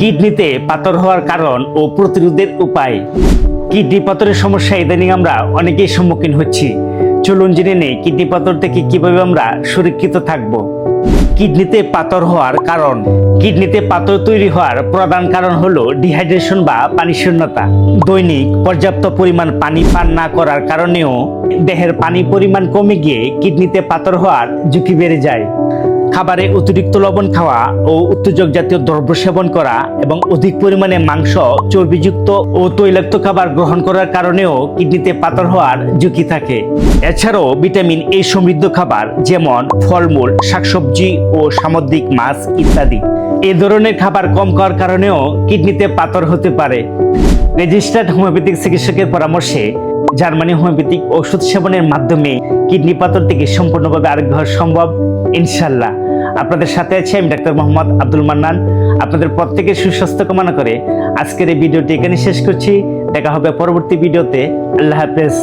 কিডনিতে পাথর হওয়ার কারণ ও প্রতিরোধের উপায়। কিডনি পাথরের সমস্যা ইদানিং আমরা অনেকেই সম্মুখীন হচ্ছি। চলুন জেনে নেই কিডনি পাথর থেকে কিভাবে আমরা সুরক্ষিত থাকব। কিডনিতে পাথর হওয়ার কারণ। কিডনিতে পাথর তৈরি হওয়ার প্রধান কারণ হলো ডিহাইড্রেশন বা পানি শূন্যতা। দৈনিক পর্যাপ্ত পরিমাণ পানি পান না করার কারণেও দেহের পানির পরিমাণ কমে গিয়ে কিডনিতে পাথর হওয়ার ঝুঁকি বেড়ে যায়। খাবারে অতিরিক্ত লবণ খাওয়া ও উত্তেজক জাতীয় দ্রব্য সেবন করা এবং অধিক পরিমাণে মাংস, চর্বিযুক্ত ও তৈলাক্ত খাবার গ্রহণ করার কারণেও কিডনিতে পাথর হওয়ার ঝুঁকি থাকে। এছাড়াও ভিটামিন এ সমৃদ্ধ খাবার যেমন ফলমূল, শাকসবজি ও সামুদ্রিক মাছ ইত্যাদি এ ধরনের খাবার কম খাওয়ার কারণেও কিডনিতে পাথর হতে পারে। রেজিস্টার্ড হোমিওপ্যাথিক চিকিৎসকের পরামর্শে জার্মানি হোমিওপ্যাথিক ওষুধ সেবনের মাধ্যমে কিডনি পাথর থেকে সম্পূর্ণভাবে আরোগ্য হওয়া সম্ভব ইনশাল্লাহ। আপনাদের সাথে আছি আমি ডাক্তার মোহাম্মদ আব্দুল মান্নান। আপনাদের প্রত্যেকের সুস্বাস্থ্য কামনা করে আজকের এই ভিডিওটি এখানে শেষ করছি। দেখা হবে পরবর্তী ভিডিওতে। আল্লাহ হাফেজ।